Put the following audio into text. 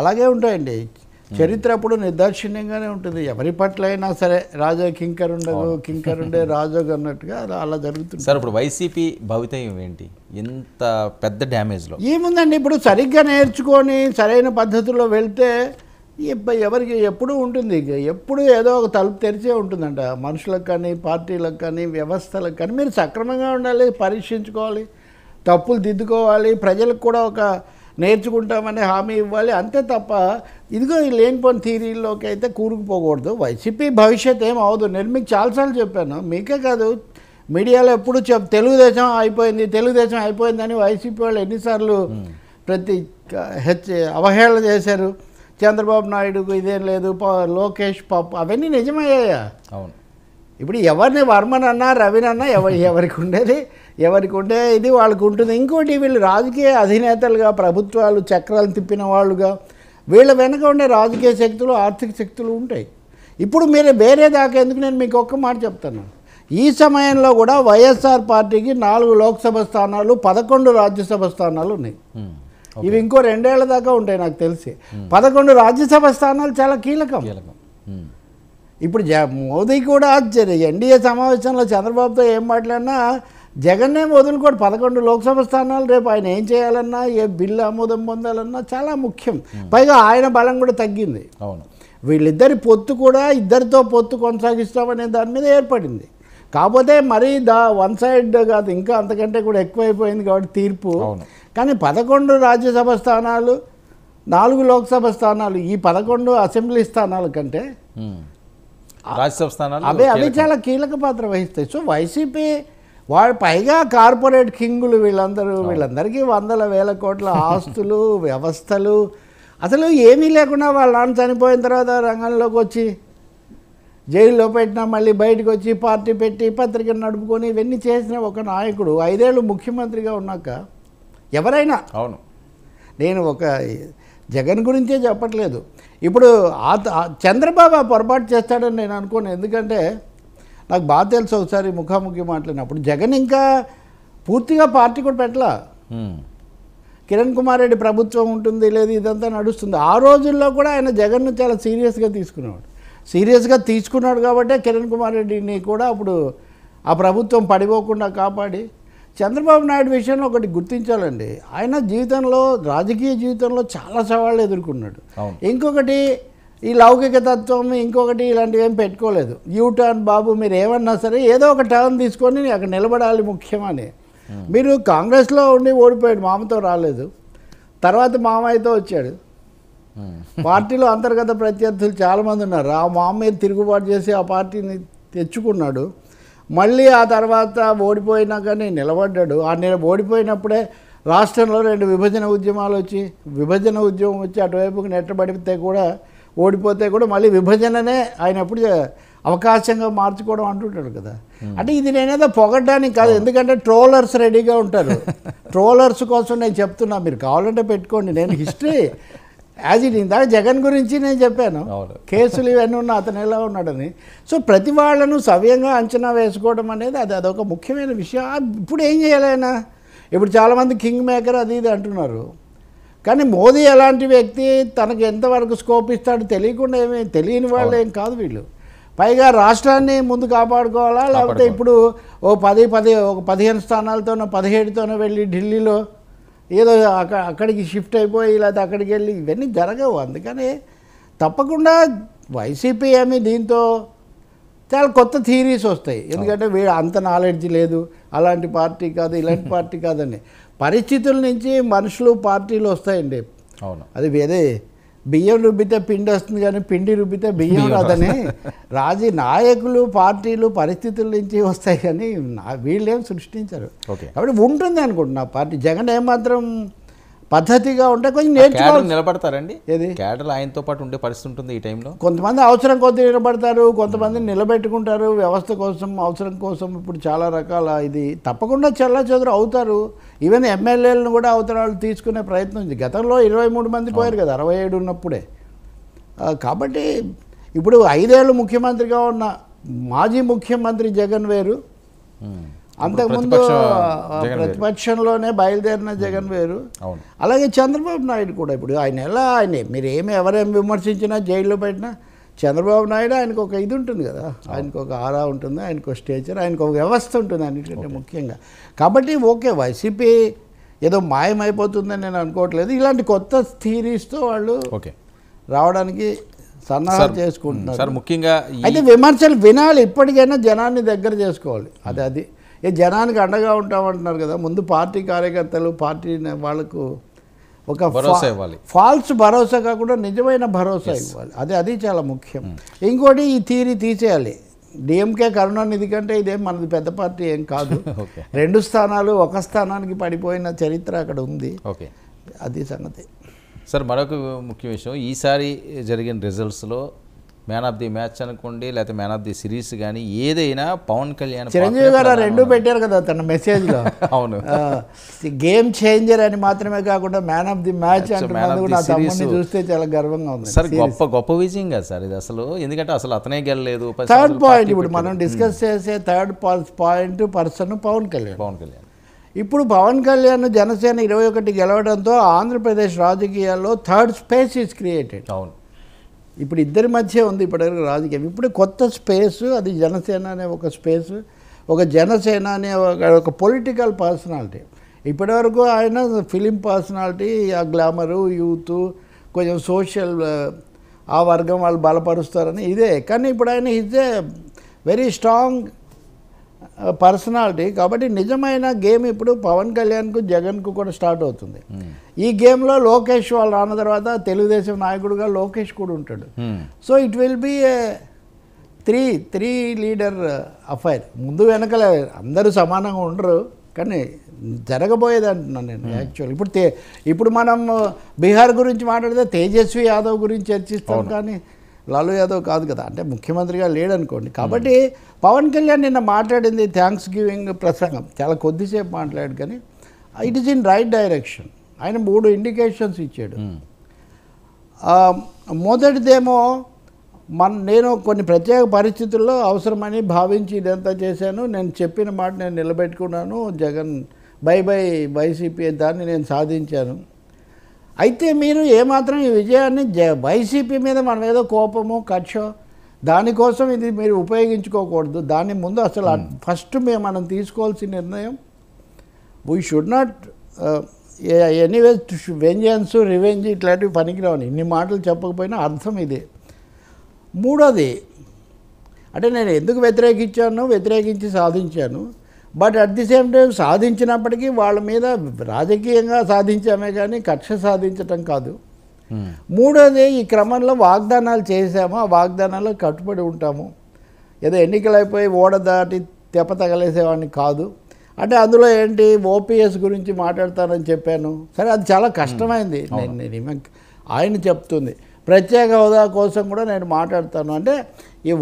అలాగే ఉంటాయండి. చరిత్ర అప్పుడు నిర్దాక్షిణ్యంగానే ఉంటుంది. ఎవరి పట్ల అయినా సరే రాజా కింకరుండే రాజోగ్ అన్నట్టుగా అలా జరుగుతుంది. సార్ ఇప్పుడు వైసీపీ భవితవ్యం ఏంటి ఎంత పెద్ద డ్యామేజ్లో? ఏముందండి, ఇప్పుడు సరిగ్గా నేర్చుకొని సరైన పద్ధతిలో వెళ్తే ఎవరికి ఎప్పుడూ ఉంటుంది. ఎప్పుడు ఏదో ఒక తలుపు తెరిచే ఉంటుందంట. మనుషులకు కానీ, పార్టీలకు కానీ, వ్యవస్థలకు కానీ. మీరు సక్రమంగా ఉండాలి, పరీక్షించుకోవాలి, తప్పులు దిద్దుకోవాలి, ప్రజలకు కూడా ఒక నేర్చుకుంటామని హామీ ఇవ్వాలి, అంతే తప్ప ఇదిగో ఈ లేనిపోని థీరీల్లోకి అయితే కూరుకుపోకూడదు. వైసీపీ భవిష్యత్ ఏం అవ్వదు. నేను మీకు చాలాసార్లు చెప్పాను, మీకే కాదు మీడియాలో ఎప్పుడు తెలుగుదేశం అయిపోయిందని వైసీపీ వాళ్ళు ఎన్నిసార్లు ప్రతి అవహేళన చేశారు. చంద్రబాబు నాయుడుకు ఇదేం లేదు, లోకేష్ పాప అవన్నీ నిజమయ్యాయా? అవును. ఇప్పుడు ఎవరిని వర్మనన్నా రవినన్నా ఎవరికి ఉండేది ఇది వాళ్ళకు ఉంటుంది. ఇంకోటి వీళ్ళు రాజకీయ అధినేతలుగా ప్రభుత్వాలు చక్రాలు తిప్పిన వాళ్ళుగా వీళ్ళ వెనక ఉండే రాజకీయ శక్తులు, ఆర్థిక శక్తులు ఉంటాయి. ఇప్పుడు మీరు వేరే దాకా ఎందుకు, నేను మీకు ఒక్క మాట చెప్తాను. ఈ సమయంలో కూడా వైఎస్ఆర్ పార్టీకి 4 లోక్సభ స్థానాలు, 11 రాజ్యసభ స్థానాలు ఉన్నాయి. ఇవి ఇంకో 2 ఏళ్ల దాకా ఉంటాయి నాకు తెలిసి. 11 రాజ్యసభ స్థానాలు చాలా కీలకం. ఇప్పుడు మోదీ కూడా ఎన్డీఏ సమావేశంలో చంద్రబాబుతో ఏం మాట్లాడినా జగన్నే వదులుకోడు. 11 లోక్సభ స్థానాలు రేపు ఆయన ఏం చేయాలన్నా, ఏ బిల్లు ఆమోదం పొందాలన్నా చాలా ముఖ్యం. పైగా ఆయన బలం కూడా తగ్గింది. అవును. వీళ్ళిద్దరి పొత్తు కూడా ఇద్దరితో పొత్తు కొనసాగిస్తామనే దాని మీద ఏర్పడింది. కాకపోతే మరీ వన్ సైడ్ కాదు, ఇంకా అంతకంటే కూడా ఎక్కువైపోయింది కాబట్టి తీర్పు. కానీ 11 రాజ్యసభ స్థానాలు, 4 లోక్సభ స్థానాలు, ఈ 11 అసెంబ్లీ స్థానాల కంటే రాజ్యసభ స్థానాలు అవి చాలా కీలక పాత్ర వహిస్తాయి. సో వైసీపీ వాడు పైగా కార్పొరేట్ కింగులు వీళ్ళందరికీ 100,000 కోట్ల ఆస్తులు, వ్యవస్థలు, అసలు ఏమీ లేకుండా వాళ్ళ నాన్న చనిపోయిన తర్వాత రంగంలోకి వచ్చి జైల్లో పెట్టినా మళ్ళీ బయటకు వచ్చి పార్టీ పెట్టి పత్రికను నడుపుకొని ఇవన్నీ చేసిన ఒక నాయకుడు 5 ఏళ్ళు ముఖ్యమంత్రిగా ఉన్నాక ఎవరైనా, అవును, నేను ఒక జగన్ గురించే చెప్పట్లేదు, ఇప్పుడు చంద్రబాబు పొరపాటు చేస్తాడని నేను అనుకోను. ఎందుకంటే నాకు బాగా తెలుసు, ఒకసారి ముఖాముఖి మాట్లాడినప్పుడు జగన్ ఇంకా పూర్తిగా పార్టీ కూడా పెట్టలా. కిరణ్ కుమార్ రెడ్డి ప్రభుత్వం ఉంటుంది లేదు ఇదంతా నడుస్తుంది. ఆ రోజుల్లో కూడా ఆయన జగన్ను చాలా సీరియస్గా తీసుకున్నాడు కాబట్టే కిరణ్ కుమార్ రెడ్డిని కూడా అప్పుడు ఆ ప్రభుత్వం పడిపోకుండా కాపాడి. చంద్రబాబు నాయుడు విషయంలో ఒకటి గుర్తించాలండి, ఆయన రాజకీయ జీవితంలో చాలా సవాళ్ళు ఎదుర్కొన్నాడు. ఇంకొకటి ఈ లౌకిక తత్వం, ఇంకొకటి ఇలాంటివి ఏం పెట్టుకోలేదు. యూటర్న్ బాబు మీరు ఏమన్నా సరే ఏదో ఒక టర్న్ తీసుకొని అక్కడ నిలబడాలి ముఖ్యమని. మీరు కాంగ్రెస్లో ఉండి ఓడిపోయాడు, మామతో రాలేదు, తర్వాత మామయ్యతో వచ్చాడు. పార్టీలో అంతర్గత ప్రత్యర్థులు చాలామంది ఉన్నారు. ఆ మామ మీద తిరుగుబాటు చేసి ఆ పార్టీని తెచ్చుకున్నాడు. మళ్ళీ ఆ తర్వాత ఓడిపోయినా కానీ నిలబడ్డాడు. ఓడిపోయినప్పుడే రాష్ట్రంలో 2 విభజన ఉద్యమం వచ్చి అటువైపుకి నెట్టబడితే కూడా ఓడిపోతే కూడా మళ్ళీ విభజననే ఆయన ఎప్పుడు అవకాశంగా మార్చుకోవడం అంటుంటాడు కదా. అంటే ఇది నేనేదో పొగడ్డానికి కాదు, ఎందుకంటే ట్రోలర్స్ రెడీగా ఉంటారు. ట్రోలర్స్ కోసం నేను చెప్తున్నా, మీరు కావాలంటే పెట్టుకోండి. నేను హిస్టరీ యాజ్ ఇట్ ఇందాక జగన్ గురించి నేను చెప్పాను, కేసులు ఇవన్నీ ఉన్నా అతను ఎలా ఉన్నాడని. సో ప్రతి వాళ్ళను సవ్యంగా అంచనా వేసుకోవడం అనేది అదొక ముఖ్యమైన విషయం. ఇప్పుడు ఏం చేయాలి ఆయన? ఇప్పుడు చాలామంది కింగ్ మేకర్ అది ఇది అంటున్నారు, కానీ మోదీ ఎలాంటి వ్యక్తి, తనకు ఎంతవరకు స్కోప్ ఇస్తాడో తెలియని వాళ్ళు ఏం కాదు వీళ్ళు. పైగా రాష్ట్రాన్ని ముందు కాపాడుకోవాలా, లేకపోతే ఇప్పుడు ఒక 15 స్థానాలతోనో 17తోనో వెళ్ళి ఢిల్లీలో ఏదో అక్కడికి షిఫ్ట్ అయిపోయి లేకపోతే అక్కడికి వెళ్ళి ఇవన్నీ జరగవు. అందుకని తప్పకుండా వైసీపీ ఏమి దీంతో చాలా కొత్త థీరీస్ వస్తాయి. ఎందుకంటే వీడు అంత నాలెడ్జ్ లేదు, అలాంటి పార్టీ కాదు, ఇలాంటి పార్టీ కాదని. పరిస్థితుల నుంచి మనుషులు, పార్టీలు వస్తాయండి. అవును, అది వేరే బియ్యం రుబ్బితే పిండి వస్తుంది కానీ పిండి రుబ్బితే బియ్యం రాదని. నాయకులు, పార్టీలు పరిస్థితుల నుంచి వస్తాయి కానీ వీళ్ళేం సృష్టించరు. కాబట్టి ఉంటుంది అనుకుంటున్నా పార్టీ. జగన్ ఏమాత్రం పద్ధతిగా ఉంటే కొంచెం నేర్చుకోవాలి. నిలబడతారండి ఏది క్యాడర్ ఆయనతో పాటు ఉండే పరిస్థితి ఉంటుంది ఈ టైంలో. కొంతమంది అవసరం కొద్ది నిలబడతారు, కొంతమంది నిలబెట్టుకుంటారు వ్యవస్థ కోసం, అవసరం కోసం. ఇప్పుడు చాలా రకాల ఇది తప్పకుండా చెల్లాచెదురు అవుతారు. ఈవెన్ ఎమ్మెల్యేలను కూడా అవతరాలు తీసుకునే ప్రయత్నం ఉంది. గతంలో 23 మంది పోయారు కదా 67 ఉన్నప్పుడే. కాబట్టి ఇప్పుడు 5 ఏళ్ళు ముఖ్యమంత్రిగా ఉన్న మాజీ ముఖ్యమంత్రి జగన్ వేరు, అంతకుముందు ప్రతిపక్షంలోనే బయలుదేరిన జగన్ వేరు. అలాగే చంద్రబాబు నాయుడు కూడా ఇప్పుడు ఆయన మీరు ఎవరేం విమర్శించినా జైల్లో పెట్టినా చంద్రబాబు నాయుడు ఆయనకు ఒక ఇది ఉంటుంది కదా, ఆయనకు ఒక ఆరా ఉంటుంది, ఆయనకు ఒక స్టేచర్, ఆయనకు ఒక వ్యవస్థ ఉంటుంది అన్నిటికంటే ముఖ్యంగా. కాబట్టి ఓకే వైసీపీ ఏదో మాయమైపోతుందని నేను అనుకోవట్లేదు. ఇలాంటి కొత్త థీరీస్తో వాళ్ళు రావడానికి సన్నాహాలు చేసుకుంటున్నారు. ముఖ్యంగా అయితే విమర్శలు వినాలి, ఇప్పటికైనా జనాన్ని దగ్గర చేసుకోవాలి. అది జనానికి అండగా ఉంటామంటున్నారు కదా, ముందు పార్టీ కార్యకర్తలు పార్టీ వాళ్ళకు ఒక భరోసా ఇవ్వాలి, ఫాల్స్ భరోసా కాకుండా నిజమైన భరోసా ఇవ్వాలి. అది చాలా ముఖ్యం. ఇంకోటి ఈ థీరీ తీసేయాలి. డిఎంకే కరుణానిధి కంటే ఇదేం మనది పెద్ద పార్టీ ఏం కాదు. 2 స్థానాలు ఒక స్థానానికి పడిపోయిన చరిత్ర అక్కడ ఉంది. అది సంగతి. సార్ మరొక ముఖ్య విషయం, ఈసారి జరిగిన రిజల్ట్స్లో మ్యాన్ ఆఫ్ ది మ్యాచ్ అనుకోండి లేకపోతే మ్యాన్ ఆఫ్ ది సిరీస్ కానీ ఏదైనా పవన్ కళ్యాణ్, చిరంజీవి గారు 2 పెట్టారు కదా తన మెసేజ్లో. అవును, గేమ్ చేంజర్ అని మాత్రమే కాకుండా మ్యాన్ ఆఫ్ ది మ్యాచ్ అంటున్నందుకు నా తమ్ముడిని చూస్తే చాలా గర్వంగా ఉంది సార్. గొప్ప విజయం కదా సార్ ఇది అసలు, ఎందుకంటే అసలు అతనే గెలలేదు. థర్డ్ పాయింట్ ఇప్పుడు మనం డిస్కస్ చేసే third point person Pawan Kalyan. ఇప్పుడు పవన్ కళ్యాణ్ జనసేన 21 గెలవడంతో ఆంధ్రప్రదేశ్ రాజకీయాల్లో థర్డ్ స్పేస్ ఈజ్ క్రియేటెడ్. అవును, ఇప్పుడు ఇద్దరి మధ్య ఉంది ఇప్పటివరకు రాజకీయం. ఇప్పుడు కొత్త స్పేస్, అది జనసేన అనే ఒక స్పేస్, ఒక జనసేన అనే ఒక పొలిటికల్ పర్సనాలిటీ. ఇప్పటివరకు ఆయన ఫిలిం పర్సనాలిటీ, ఆ గ్లామరు, యూత్, కొంచెం సోషల్ ఆ వర్గం వాళ్ళు బలపరుస్తారని ఇదే. కానీ ఇప్పుడు ఆయన is a very strong personality. కాబట్టి నిజమైన గేమ్ ఇప్పుడు పవన్ కళ్యాణ్కు జగన్కు కూడా స్టార్ట్ అవుతుంది. ఈ గేమ్లో లోకేష్ వాళ్ళు రాన్న తర్వాత తెలుగుదేశం నాయకుడుగా లోకేష్ కూడా ఉంటాడు. So it will be a three leader affair. ముందు వెనకలే అందరూ సమానంగా ఉండరు, కానీ జరగబోయేది అంటున్నాను నేను యాక్చువల్. ఇప్పుడు మనం బీహార్ గురించి మాట్లాడితే తేజస్వి యాదవ్ గురించి చర్చిస్తాం, కానీ లాలూ యాదవ్ కాదు కదా, అంటే ముఖ్యమంత్రిగా లేడనుకోండి. కాబట్టి పవన్ కళ్యాణ్ నిన్న మాట్లాడింది థ్యాంక్స్ గివింగ్ ప్రసంగం చాలా కొద్దిసేపు మాట్లాడాడు, కానీ it is in right direction. ఆయన 3 ఇండికేషన్స్ ఇచ్చాడు. మొదటిదేమో నేను కొన్ని ప్రత్యేక పరిస్థితుల్లో అవసరమని భావించి ఇదంతా చేశాను, నేను చెప్పిన మాట నేను నిలబెట్టుకున్నాను, జగన్ బై వైసీపీ దాన్ని నేను సాధించాను. అయితే మీరు ఏమాత్రం ఈ విజయాన్ని వైసీపీ మీద మనం ఏదో కోపమో కక్షో దానికోసం ఇది మీరు ఉపయోగించుకోకూడదు. దాని ముందు అసలు ఫస్ట్ మనం తీసుకోవాల్సిన నిర్ణయం, we should not anyway vengeance revenge ఇట్లాంటివి పనికిరావని. ఇన్ని మాటలు చెప్పకపోయినా అర్థం ఇదే. మూడోది అంటే నేను ఎందుకు వ్యతిరేకించి సాధించాను, but at the same time సాధించినప్పటికీ వాళ్ళ మీద రాజకీయంగా సాధించామే కానీ కక్ష సాధించటం కాదు. మూడోది ఈ క్రమంలో వాగ్దానాలు చేసాము, ఆ వాగ్దానాలకు కట్టుబడి ఉంటాము. ఏదో ఎన్నికలు అయిపోయి ఓడ దాటి తెప్ప తగలేసేవాడిని కాదు. అంటే అందులో ఏంటి ఓపీఎస్ గురించి మాట్లాడతానని చెప్పాను. సరే అది చాలా కష్టమైంది. ఆయన చెప్తుంది ప్రత్యేక హోదా కోసం కూడా నేను మాట్లాడతాను. అంటే ఈ